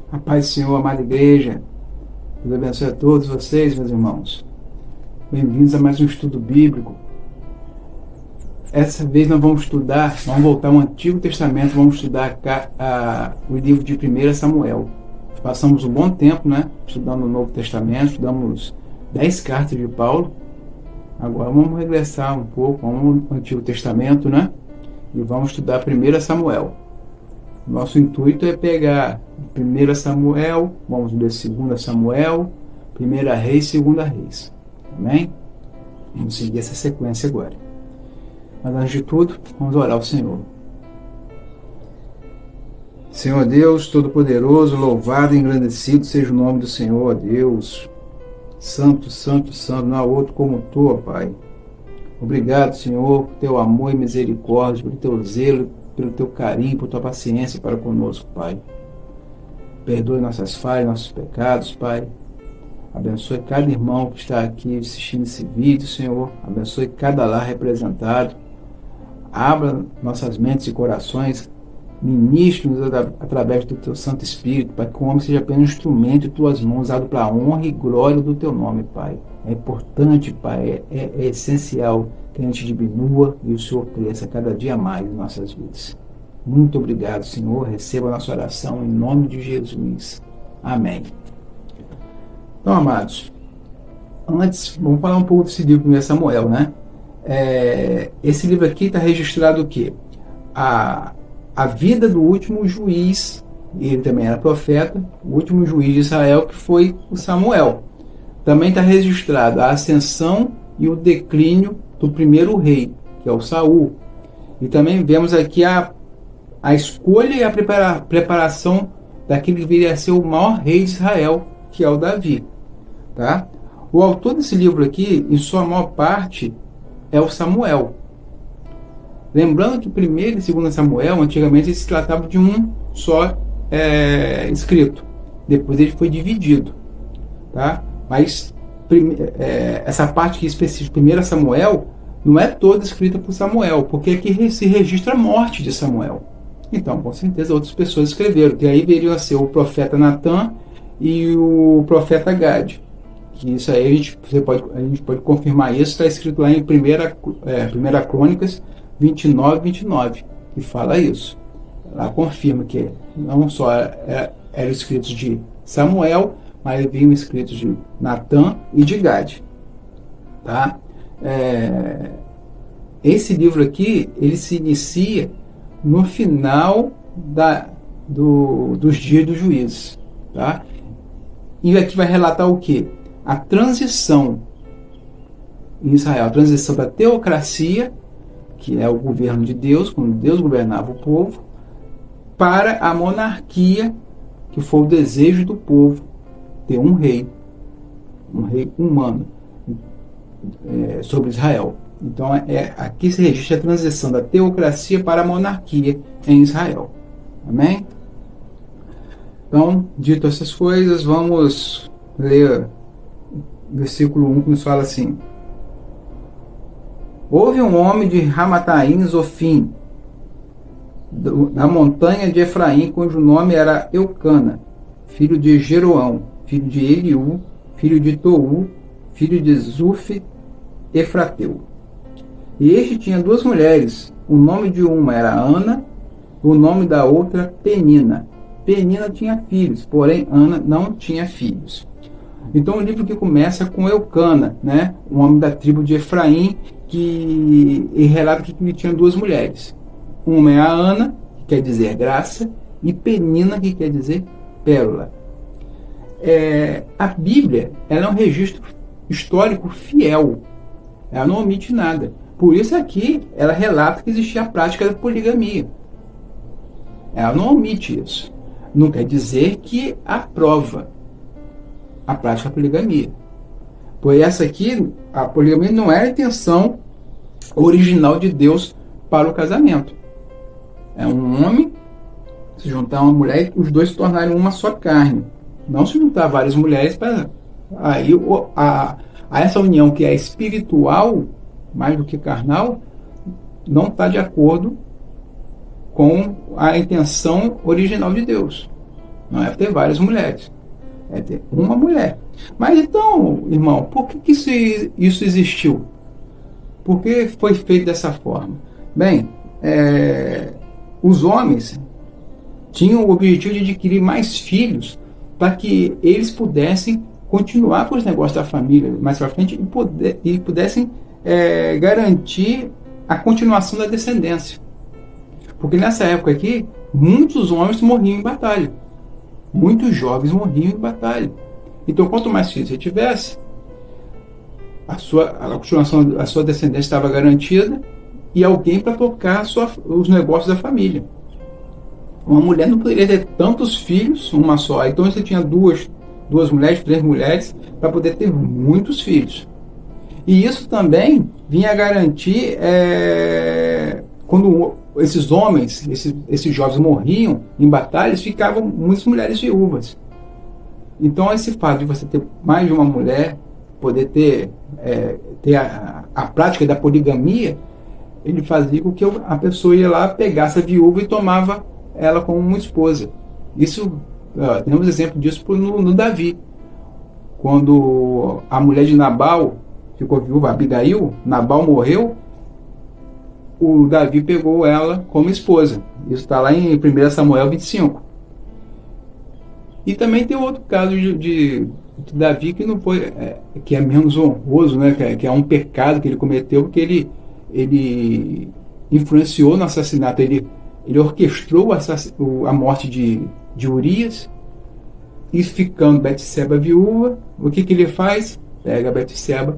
A paz do Senhor, amada igreja. Deus abençoe a todos vocês, meus irmãos. Bem-vindos a mais um estudo bíblico. Essa vez nós vamos vamos voltar ao Antigo Testamento, vamos estudar o livro de 1 Samuel. Passamos um bom tempo, estudando o Novo Testamento, estudamos 10 cartas de Paulo. Agora vamos regressar um pouco ao Antigo Testamento, e vamos estudar 1 Samuel. Nosso intuito é pegar 1 Samuel, vamos ler 2 Samuel, 1 Reis, 2 Reis. Amém? Vamos seguir essa sequência agora. Mas antes de tudo, vamos orar ao Senhor. Senhor Deus Todo-Poderoso, louvado e engrandecido seja o nome do Senhor, Deus. Santo, santo, santo, não há outro como tu, ó Pai. Obrigado, Senhor, por teu amor e misericórdia, por teu zelo, pelo teu carinho, por tua paciência para conosco, Pai. Perdoe nossas falhas, nossos pecados, Pai. Abençoe cada irmão que está aqui assistindo esse vídeo, Senhor. Abençoe cada lar representado. Abra nossas mentes e corações. Ministre-nos através do teu Santo Espírito, para que o homem seja apenas um instrumento em tuas mãos, usado para a honra e glória do teu nome, Pai. É importante, Pai, é essencial que a gente diminua e o Senhor cresça cada dia mais em nossas vidas. Muito obrigado, Senhor. Receba a nossa oração em nome de Jesus. Amém. Então, amados, antes, vamos falar um pouco desse livro de Samuel, Esse livro aqui está registrado o quê? A vida do último juiz, ele também era profeta, o último juiz de Israel, que foi o Samuel. Também está registrado a ascensão e o declínio do primeiro rei, que é o Saul. E também vemos aqui a escolha e a preparação daquele que viria a ser o maior rei de Israel, que é o Davi. Tá? O autor desse livro aqui, em sua maior parte, é o Samuel. Lembrando que 1 e 2 Samuel, antigamente, se tratava de um só escrito. Depois ele foi dividido. Tá? Mas essa parte que específica de 1 Samuel não é toda escrita por Samuel, porque aqui se registra a morte de Samuel. Então, com certeza, outras pessoas escreveram, que aí veriam a ser o profeta Natan e o profeta Gade. Que isso aí a gente pode confirmar isso, está escrito lá em 1 Crônicas 29, que fala isso. Ela confirma que não só eram escritos de Samuel, mas haviam escritos de Natan e de Gade. Tá? Esse livro aqui, ele se inicia no final dos dias dos juízes. Tá? E aqui vai relatar o quê? A transição em Israel, a transição da teocracia, que é o governo de Deus, quando Deus governava o povo, para a monarquia, que foi o desejo do povo, ter um rei humano sobre Israel. Então aqui se registra a transição da teocracia para a monarquia em Israel. Amém? Então, dito essas coisas, vamos ler o versículo 1, que nos fala assim: Houve um homem de Ramataim Zofim, da montanha de Efraim, cujo nome era Eucana, filho de Jeroão, filho de Eliú, filho de Tou, filho de Zuf, Efrateu. E este tinha duas mulheres, o nome de uma era Ana, o nome da outra Penina. Penina tinha filhos, porém Ana não tinha filhos. Então o livro que começa com Eucana, um homem da tribo de Efraim, que relata que ele tinha duas mulheres. Uma é a Ana, que quer dizer graça, e Penina, que quer dizer pérola. A Bíblia, ela é um registro histórico fiel. Ela não omite nada. Por isso aqui ela relata que existia a prática da poligamia. Ela não omite isso. Não quer dizer que aprova a prática da poligamia. Por essa aqui, a poligamia não é a intenção original de Deus para o casamento. É um homem se juntar a uma mulher e os dois se tornarem uma só carne. Não se juntar várias mulheres para aí essa união que é espiritual mais do que carnal não está de acordo com a intenção original de Deus. Não é ter várias mulheres, é ter uma mulher. Mas então, irmão, por que isso existiu? Por que foi feito dessa forma? Bem, os homens tinham o objetivo de adquirir mais filhos para que eles pudessem continuar com os negócios da família mais para frente e pudessem garantir a continuação da descendência. Porque nessa época aqui, muitos homens morriam em batalha. Muitos jovens morriam em batalha. Então, quanto mais filhos você tivesse, a continuação da sua descendência estava garantida e alguém para tocar os negócios da família. Uma mulher não poderia ter tantos filhos, uma só. Então você tinha duas mulheres, 3 mulheres, para poder ter muitos filhos. E isso também vinha garantir, quando esses homens, esses jovens morriam em batalhas, ficavam muitas mulheres viúvas. Então esse fato de você ter mais de uma mulher, poder ter a prática da poligamia, ele fazia com que a pessoa ia lá, pegasse a viúva e tomava ela como uma esposa. Isso, temos exemplo disso no Davi. Quando a mulher de Nabal ficou viúva, Abigail, Nabal morreu, o Davi pegou ela como esposa. Isso está lá em 1 Samuel 25. E também tem outro caso de Davi que não foi, que é menos honroso, né? Que é um pecado que ele cometeu, porque ele influenciou no assassinato, ele orquestrou a morte de Urias, e ficando Betseba viúva, o que ele faz? Pega Betseba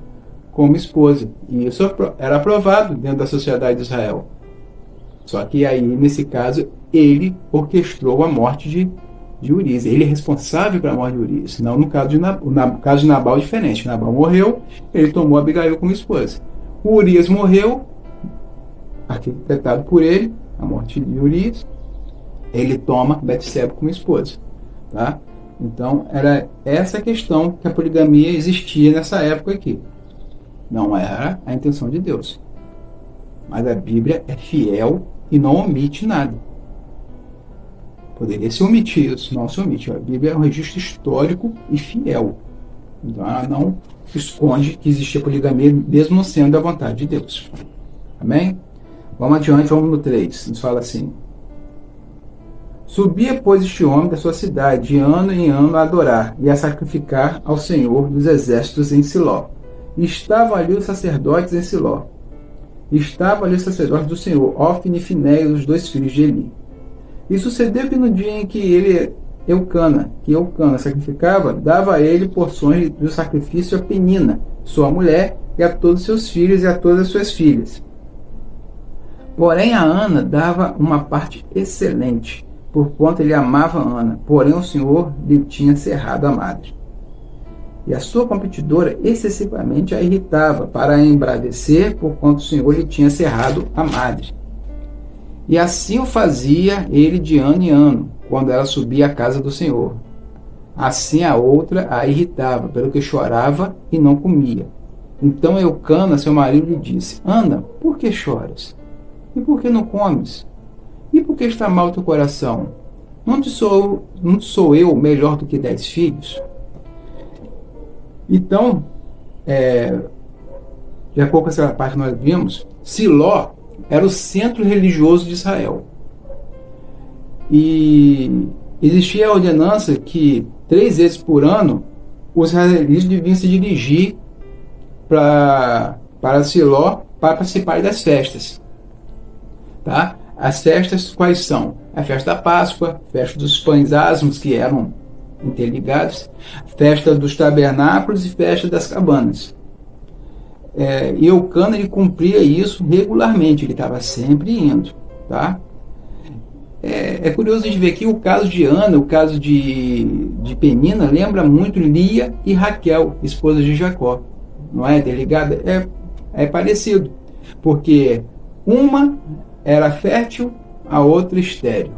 como esposa. E isso era aprovado dentro da sociedade de Israel. Só que aí, nesse caso, ele orquestrou a morte de Urias. Ele é responsável pela morte de Urias. Não no caso de Nabal é diferente. Nabal morreu, ele tomou Abigail como esposa. O Urias morreu, arquitetado por ele, a morte de Urias, ele toma Betseba como esposa. Tá? Então, era essa questão que a poligamia existia nessa época aqui. Não era a intenção de Deus. Mas a Bíblia é fiel e não omite nada. Poderia se omitir isso, não se omite. A Bíblia é um registro histórico e fiel. Então, ela não esconde que existia poligamia, mesmo não sendo a vontade de Deus. Amém? Vamos adiante, vamos no 3. Nos fala assim: subia, pois, este homem da sua cidade, de ano em ano, a adorar e a sacrificar ao Senhor dos exércitos em Siló. E estavam ali os sacerdotes em Siló. E estavam ali os sacerdotes do Senhor, Ofni e Finéias, os 2 filhos de Eli. E sucedeu que no dia em que Eucana sacrificava, dava a ele porções do sacrifício a Penina, sua mulher, e a todos os seus filhos e a todas as suas filhas. Porém a Ana dava uma parte excelente, porquanto ele amava Ana, porém o Senhor lhe tinha cerrado a madre. E a sua competidora excessivamente a irritava, para a embravecer, porquanto o Senhor lhe tinha cerrado a madre. E assim o fazia ele de ano em ano, quando ela subia à casa do Senhor. Assim a outra a irritava, pelo que chorava e não comia. Então Eucana, seu marido, lhe disse: Ana, por que choras? E por que não comes? E por que está mal o teu coração? Não sou eu melhor do que 10 filhos? Então, de acordo com essa parte que nós vimos, Siló era o centro religioso de Israel. E existia a ordenança que 3 vezes por ano os israelitas deviam se dirigir para Siló para participar das festas. Tá? As festas quais são? A festa da Páscoa, a festa dos pães asmos, que eram interligados, festa dos tabernáculos e festa das cabanas. E Eucana, ele cumpria isso regularmente, ele estava sempre indo. Tá? É curioso a gente ver aqui o caso de Ana, o caso de Penina, lembra muito Lia e Raquel, esposas de Jacó. Não é interligada? É parecido, porque uma era fértil, a outra estéril.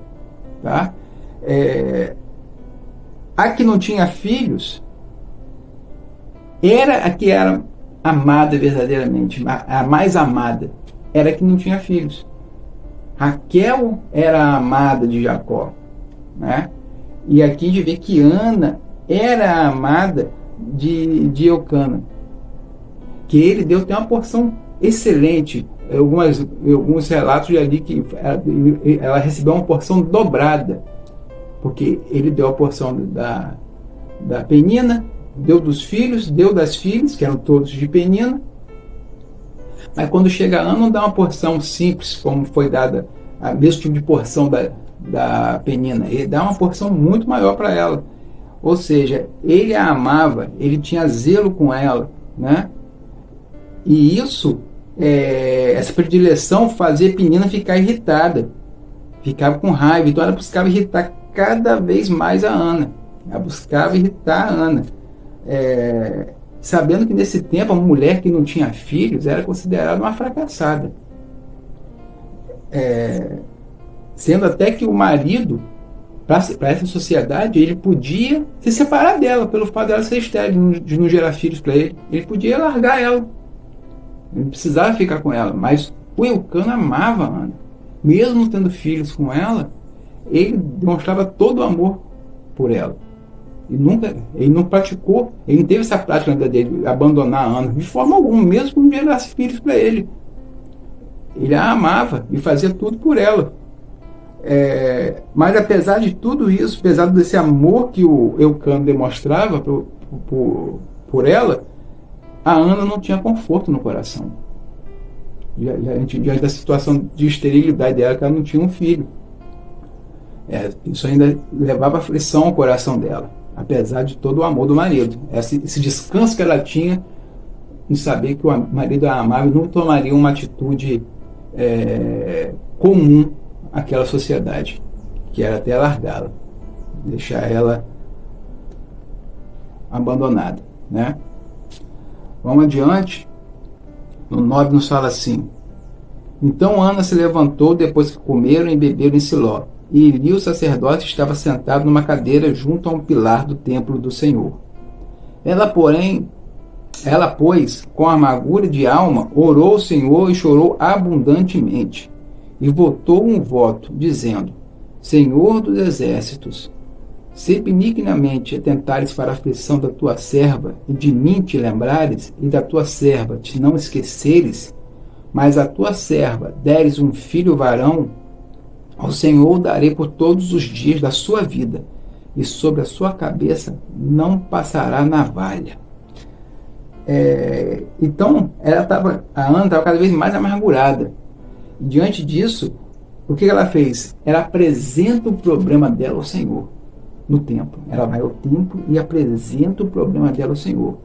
Tá? A que não tinha filhos era a que era amada verdadeiramente, a mais amada, era a que não tinha filhos. Raquel era a amada de Jacó, né? E aqui a gente vê que Ana era a amada de Eucana, que ele deu até uma porção excelente. Alguns relatos ali que ela recebeu uma porção dobrada, porque ele deu a porção da Penina, deu dos filhos, deu das filhas, que eram todos de Penina. Mas quando chega a Ana, não dá uma porção simples, como foi dada, a mesmo tipo de porção da Penina. Ele dá uma porção muito maior para ela. Ou seja, ele a amava, ele tinha zelo com ela, né? E isso, essa predileção fazia Penina ficar irritada, ficava com raiva. Então ela buscava irritar cada vez mais a Ana. Ela buscava irritar a Ana. Sabendo que nesse tempo a mulher que não tinha filhos era considerada uma fracassada. Sendo até que o marido, para essa sociedade, ele podia se separar dela, pelo fato dela ser estéril, de não gerar filhos para ele. Ele podia largar ela. Ele não precisava ficar com ela. Mas o Eucana amava a Ana. Mesmo tendo filhos com ela, ele demonstrava todo o amor por ela. Ele não praticou, ele não teve essa prática na vida dele, abandonar a Ana, de forma alguma, mesmo que não gerasse filhos para ele. Ele a amava e fazia tudo por ela. Mas apesar de tudo isso, apesar desse amor que o Eucana demonstrava por ela, a Ana não tinha conforto no coração. Diante da situação de esterilidade dela, que ela não tinha um filho. Isso ainda levava aflição ao coração dela, apesar de todo o amor do marido. Esse descanso que ela tinha em saber que o marido a amava e não tomaria uma atitude comum àquela sociedade, que era até largá-la, deixar ela abandonada, né? Vamos adiante. No 9 nos fala assim: então Ana se levantou depois que comeram e beberam em Siló. E Eli, o sacerdote, estava sentado numa cadeira junto a um pilar do templo do Senhor. Ela, pois, com amargura de alma, orou ao Senhor e chorou abundantemente. E votou um voto, dizendo: Senhor dos exércitos, se benignamente atentares para a aflição da tua serva, e de mim te lembrares, e da tua serva te não esqueceres, mas a tua serva deres um filho varão, ao Senhor darei por todos os dias da sua vida, e sobre a sua cabeça não passará navalha. Então, a Ana estava cada vez mais amargurada. E diante disso, o que ela fez? Ela apresenta o problema dela ao Senhor no templo. Ela vai ao templo e apresenta o problema dela ao Senhor.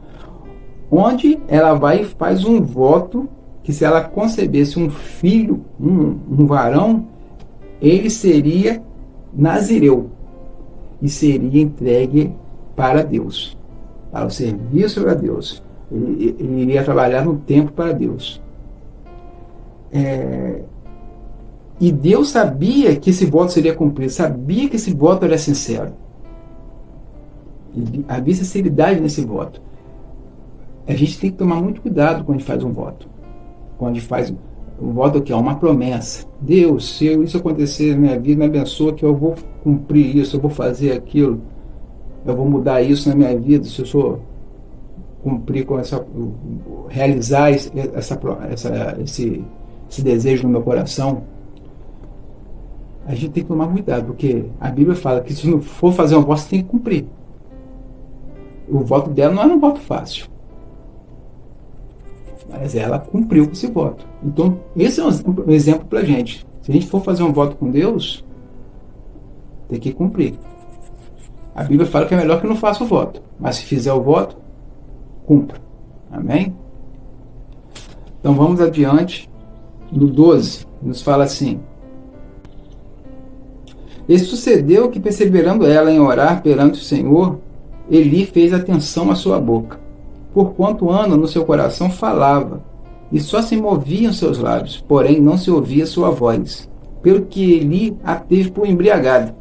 Onde ela vai e faz um voto que, se ela concebesse um filho, um varão, ele seria nazireu e seria entregue para Deus, para o serviço a Deus. Ele iria trabalhar no templo para Deus. E Deus sabia que esse voto seria cumprido, sabia que esse voto era sincero. E havia sinceridade nesse voto. A gente tem que tomar muito cuidado quando a gente faz um voto. Quando a gente faz um voto, que é uma promessa. Deus, se isso acontecer na minha vida, me abençoa, que eu vou cumprir isso, eu vou fazer aquilo, eu vou mudar isso na minha vida, se eu sou cumprir com realizar esse desejo no meu coração. A gente tem que tomar cuidado, porque a Bíblia fala que se não for fazer um voto, você tem que cumprir. O voto dela não era um voto fácil, mas ela cumpriu com esse voto. Então, esse é um exemplo para a gente. Se a gente for fazer um voto com Deus, tem que cumprir. A Bíblia fala que é melhor que não faça o voto, mas se fizer o voto, cumpra. Amém? Então vamos adiante. No 12, nos fala assim: e sucedeu que, perseverando ela em orar perante o Senhor, Eli fez atenção à sua boca, porquanto Ana no seu coração falava, e só se moviam seus lábios, porém não se ouvia sua voz, pelo que Eli a teve por embriagada.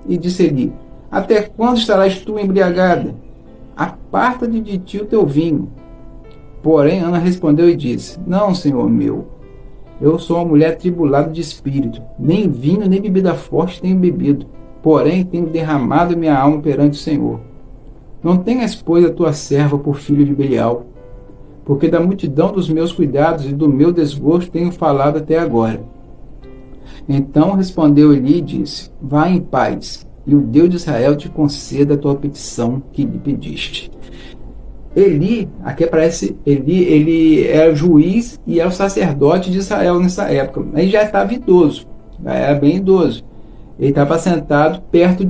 E disse Eli: até quando estarás tu embriagada? Aparta-te de ti o teu vinho. Porém Ana respondeu e disse: não, Senhor meu, eu sou uma mulher tribulada de espírito, nem vinho nem bebida forte tenho bebido, porém tenho derramado minha alma perante o Senhor. Não tenhas, pois, a tua serva por filho de Belial, porque da multidão dos meus cuidados e do meu desgosto tenho falado até agora. Então respondeu Eli e disse: Vá em paz, e o Deus de Israel te conceda a tua petição que lhe pediste. Eli, aqui aparece Eli, ele era juiz e era o sacerdote de Israel nessa época. Ele já estava idoso, já era bem idoso. Ele estava sentado perto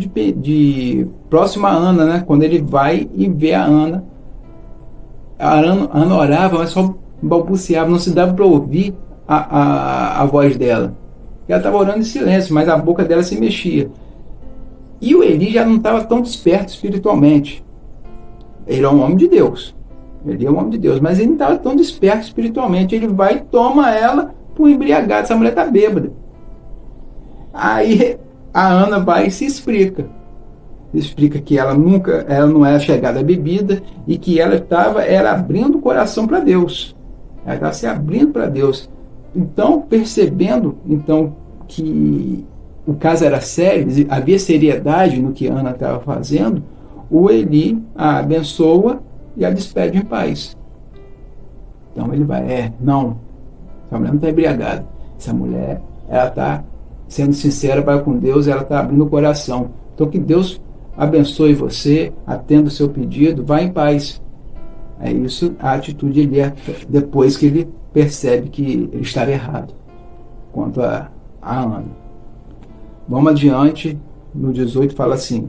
próximo a Ana, né? Quando ele vai e vê a Ana orava, mas só balbuciava, não se dava para ouvir a voz dela. Ela estava orando em silêncio, mas a boca dela se mexia. E o Eli já não estava tão desperto espiritualmente. Ele é um homem de Deus. Ele é um homem de Deus, mas ele não estava tão desperto espiritualmente. Ele vai e toma ela por embriagado. Essa mulher está bêbada. Aí a Ana vai e se explica. Explica que ela não era chegada à bebida e que ela estava abrindo o coração para Deus. Ela estava se abrindo para Deus. Então, percebendo que o caso era sério, havia seriedade no que Ana estava fazendo, o Eli a abençoa e a despede em paz. Então ele vai, não, essa mulher não está embriagada. Essa mulher, ela está sendo sincera para com Deus, ela está abrindo o coração. Então que Deus abençoe você, atenda o seu pedido, vá em paz. É isso a atitude de Eli, depois que ele percebe que ele estava errado quanto a Ana. Vamos adiante, no 18 fala assim: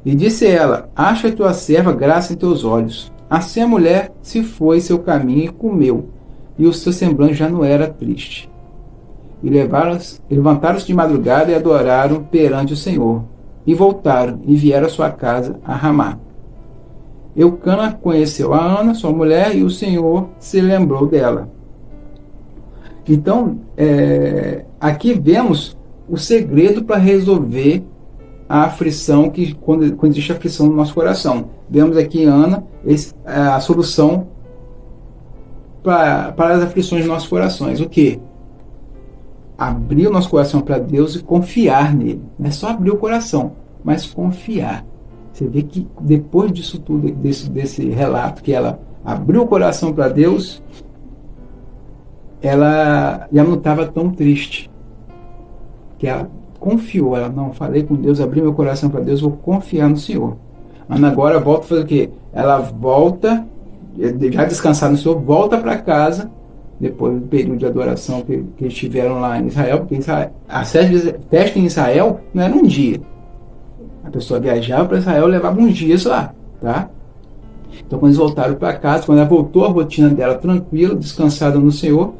E disse ela: Acha tua serva graça em teus olhos. Assim a mulher se foi seu caminho e comeu, e o seu semblante já não era triste. E levantaram-se de madrugada e adoraram perante o Senhor. E voltaram e vieram à sua casa a Ramá. Eucana conheceu a Ana, sua mulher, e o Senhor se lembrou dela. Então, aqui vemos o segredo para resolver a aflição, quando existe aflição no nosso coração. Vemos aqui em Ana a solução para as aflições dos nossos corações. O quê? Abrir o nosso coração para Deus e confiar nele. Não é só abrir o coração, mas confiar. Você vê que depois disso tudo, desse relato, que ela abriu o coração para Deus, ela já não estava tão triste. Que ela confiou, ela não, falei com Deus, abri meu coração para Deus, vou confiar no Senhor. Ana agora volta a fazer o quê? Ela volta, já descansada no Senhor, volta para casa, depois do período de adoração que eles tiveram lá em Israel, porque a festa em Israel não era um dia. A pessoa viajava para Israel, levava uns dias lá, tá? Então, quando eles voltaram para casa, quando ela voltou à rotina dela tranquila, descansada no Senhor,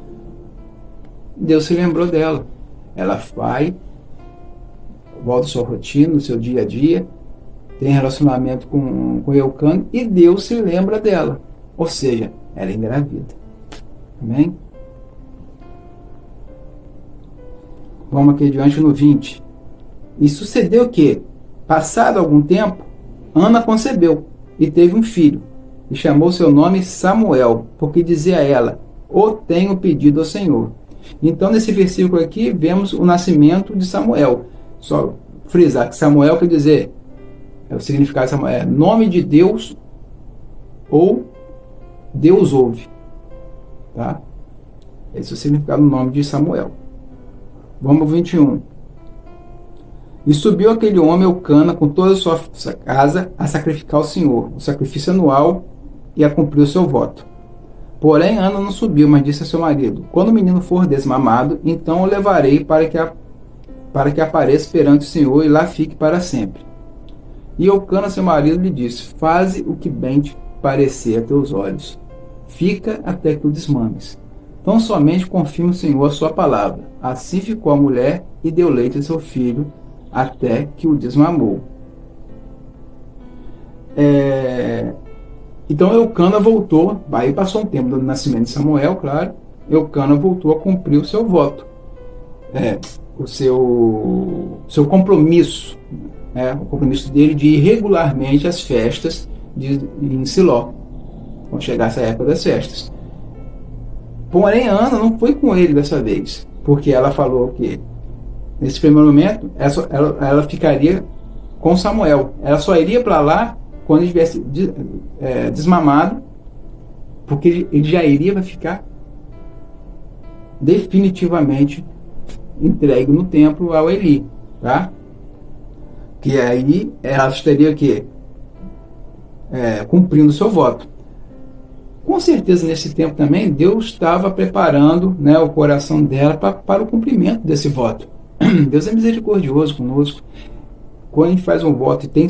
Deus se lembrou dela. Ela volta à sua rotina, no seu dia a dia, tem relacionamento com Eucana, e Deus se lembra dela. Ou seja, ela é engravida. Amém? Vamos aqui adiante no 20. E sucedeu que, passado algum tempo, Ana concebeu e teve um filho, e chamou seu nome Samuel, porque dizia a ela: O tenho pedido ao Senhor. Então, nesse versículo aqui, vemos o nascimento de Samuel. Só frisar que Samuel quer dizer, o significado de Samuel é nome de Deus ou Deus ouve. Tá? Esse é o significado do nome de Samuel. Vamos ao 21. E subiu aquele homem Eucana com toda a sua casa a sacrificar ao Senhor o sacrifício anual e a cumprir o seu voto. Porém, Ana não subiu, mas disse a seu marido: Quando o menino for desmamado, então o levarei para que apareça perante o Senhor e lá fique para sempre. E Eucana, seu marido, lhe disse: Faze o que bem te parecer a teus olhos. Fica até que o desmames. Tão somente confirma o Senhor a sua palavra. Assim ficou a mulher e deu leite a seu filho até que o desmamou. Então Eucana voltou, aí passou um tempo do nascimento de Samuel, claro. Eucana voltou a cumprir o seu voto, o seu compromisso, o compromisso dele de ir regularmente às festas em Siló, quando chegasse a época das festas. Porém, Ana não foi com ele dessa vez, porque ela falou que Nesse primeiro momento, ela ficaria com Samuel. Ela só iria para lá quando ele estivesse desmamado, porque ele já iria ficar definitivamente entregue no templo ao Eli, tá? Que aí ela estaria aqui cumprindo o seu voto. Com certeza, nesse tempo também, Deus estava preparando, né, o coração dela para o cumprimento desse voto. Deus é misericordioso conosco. Quando a gente faz um voto e tem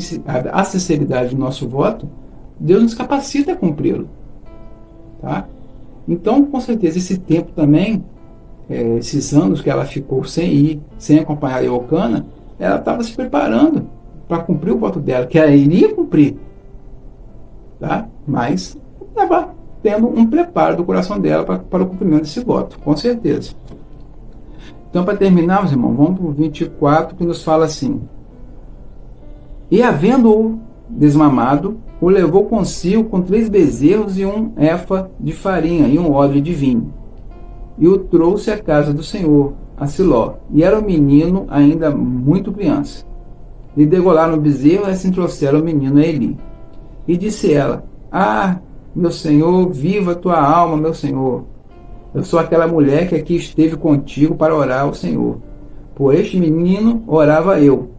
a sinceridade do nosso voto, Deus nos capacita a cumpri-lo. Tá? Então, com certeza, esse tempo também, esses anos que ela ficou sem ir, sem acompanhar a Eucana, ela estava se preparando para cumprir o voto dela, que ela iria cumprir. Tá? Mas estava tendo um preparo do coração dela para o cumprimento desse voto, com certeza. Então, para terminar, meus irmãos, vamos para o 24, que nos fala assim: e havendo-o desmamado, o levou consigo com 3 bezerros e 1 efa de farinha e 1 odre de vinho, e o trouxe à casa do Senhor, a Siló. E era o menino ainda muito criança. E degolaram o bezerro, e assim trouxeram o menino a Eli. E disse ela: ah, meu senhor, viva a tua alma, meu senhor. Eu sou aquela mulher que aqui esteve contigo para orar ao Senhor. Por este menino orava eu.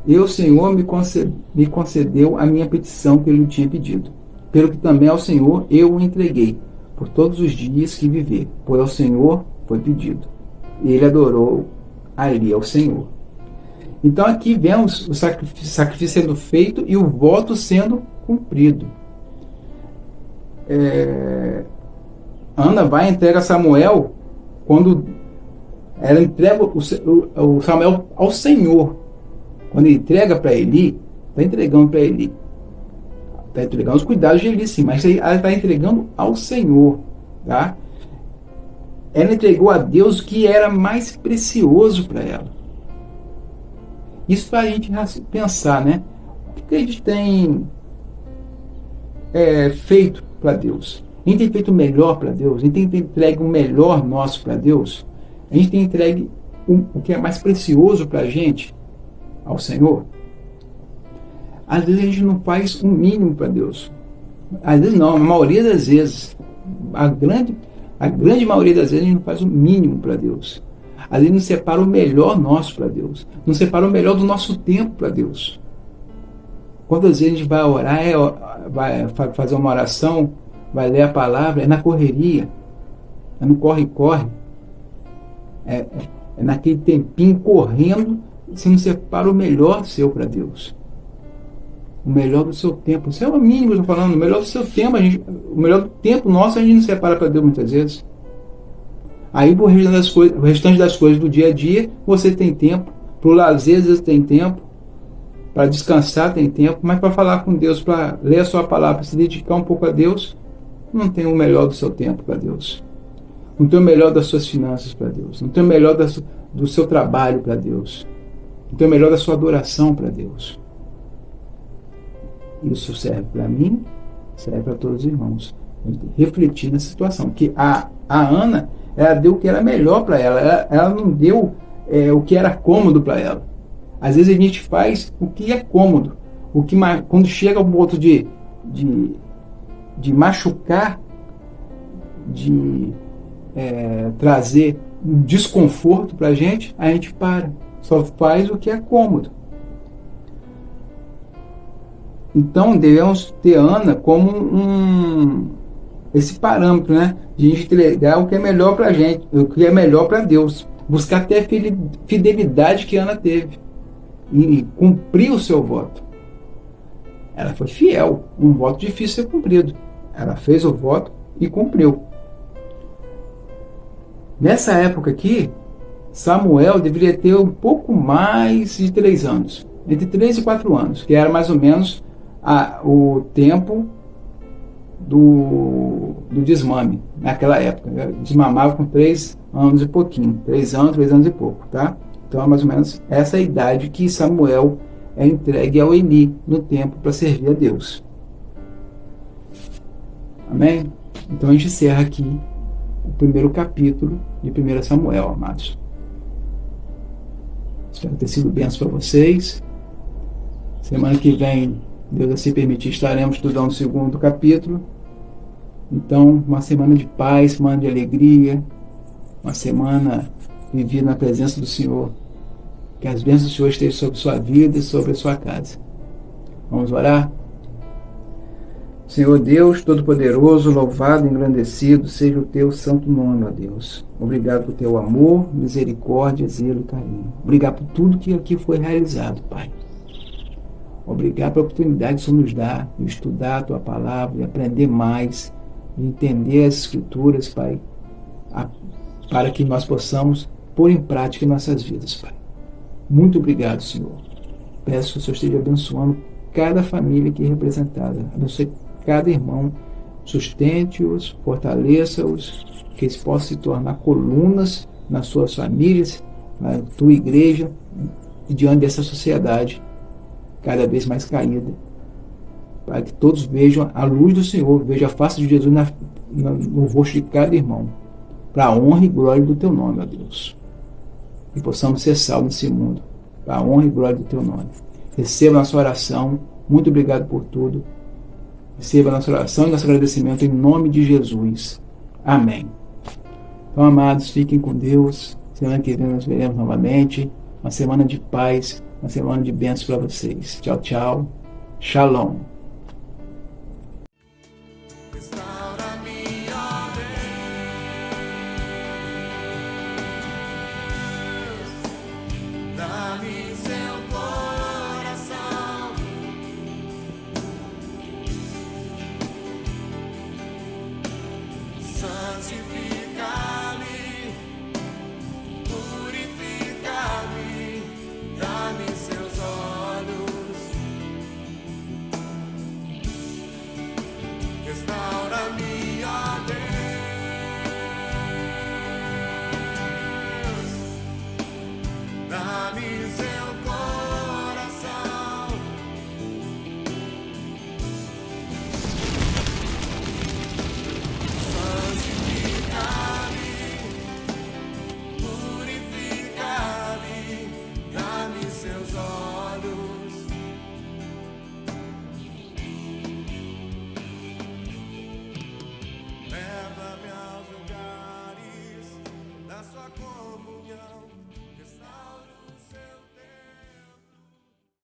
E o Senhor me concedeu a minha petição que eu lhe tinha pedido. Pelo que também ao Senhor eu o entreguei, por todos os dias que viver, pois ao Senhor foi pedido. E ele adorou ali ao Senhor. Então aqui vemos o sacrifício sendo feito e o voto sendo cumprido. Ana vai e entrega Samuel, quando ela entrega o Samuel ao Senhor. Quando ele entrega para Eli, está entregando para Eli. Está entregando os cuidados de Eli, sim, mas ela está entregando ao Senhor. Tá? Ela entregou a Deus o que era mais precioso para ela. Isso para a gente pensar, né? O que a gente tem feito para Deus? A gente tem feito o melhor para Deus? A gente tem entregue o melhor nosso para Deus? A gente tem entregue o que é mais precioso para a gente ao Senhor? Às vezes a gente não faz o mínimo para Deus. Às vezes não, a maioria das vezes, a grande maioria das vezes a gente não faz o mínimo para Deus. Às vezes não separa o melhor nosso para Deus. Não separa o melhor do nosso tempo para Deus. Quantas vezes a gente vai orar, vai fazer uma oração, vai ler a palavra, é na correria, é no corre-corre, é naquele tempinho correndo, você não separa o melhor seu para Deus. O melhor do seu tempo. Isso é o mínimo que eu estou falando. O melhor do seu tempo, o melhor do tempo nosso a gente não separa para Deus muitas vezes. Aí o restante das coisas do dia a dia, você tem tempo. Para o lazer, às vezes tem tempo. Para descansar tem tempo. Mas para falar com Deus, para ler a sua palavra, para se dedicar um pouco a Deus, não tem o melhor do seu tempo para Deus. Não tem o melhor das suas finanças para Deus. Não tem o melhor do seu trabalho para Deus. Não tem o melhor da sua adoração para Deus. Isso serve para mim, serve para todos os irmãos. A gente refletir na situação. Que a Ana, ela deu o que era melhor para ela. Ela não deu o que era cômodo para ela. Às vezes a gente faz o que é cômodo. Quando chega ao ponto de machucar, de trazer um desconforto para a gente para. Só faz o que é cômodo. Então devemos ter Ana como esse parâmetro, né? De a gente entregar o que é melhor para a gente, o que é melhor para Deus. Buscar até a fidelidade que Ana teve e cumprir o seu voto. Ela foi fiel, um voto difícil de ser cumprido. Ela fez o voto e cumpriu. Nessa época aqui, Samuel deveria ter um pouco mais de 3 anos, entre 3 e 4 anos, que era mais ou menos o tempo do desmame, naquela época. Desmamava com 3 anos e pouquinho, 3 anos e pouco, tá? Então é mais ou menos essa idade que Samuel é entregue ao Eli no templo para servir a Deus. Amém? Então a gente encerra aqui o primeiro capítulo de 1 Samuel, amados. Espero ter sido bênção para vocês. Semana que vem, Deus assim permitir, estaremos estudando o segundo capítulo. Então, uma semana de paz, semana de alegria, uma semana vivida na presença do Senhor. Que as bênçãos do Senhor estejam sobre sua vida e sobre a sua casa. Vamos orar? Senhor Deus Todo-Poderoso, louvado e engrandecido seja o teu santo nome, ó Deus. Obrigado por teu amor, misericórdia, zelo e carinho. Obrigado por tudo que aqui foi realizado, Pai. Obrigado pela oportunidade que o Senhor nos dá de estudar a tua palavra, de aprender mais, de entender as Escrituras, Pai, para que nós possamos pôr em prática em nossas vidas, Pai. Muito obrigado, Senhor. Peço que o Senhor esteja abençoando cada família aqui representada. Abençoe cada irmão, sustente-os, fortaleça-os, que eles possam se tornar colunas nas suas famílias, na tua igreja e diante dessa sociedade cada vez mais caída, para que todos vejam a luz do Senhor, vejam a face de Jesus no rosto de cada irmão, para a honra e glória do teu nome, ó Deus. E possamos ser salvos nesse mundo, para a honra e glória do teu nome. Receba a nossa oração, muito obrigado por tudo. Receba a nossa oração e nosso agradecimento em nome de Jesus. Amém. Então, amados, fiquem com Deus. Semana que vem nós veremos novamente. Uma semana de paz, uma semana de bênçãos para vocês. Tchau, tchau. Shalom. Santifica-me, purifica-me, dá-me seus olhos, restaura-me, ó Deus, dá-me seus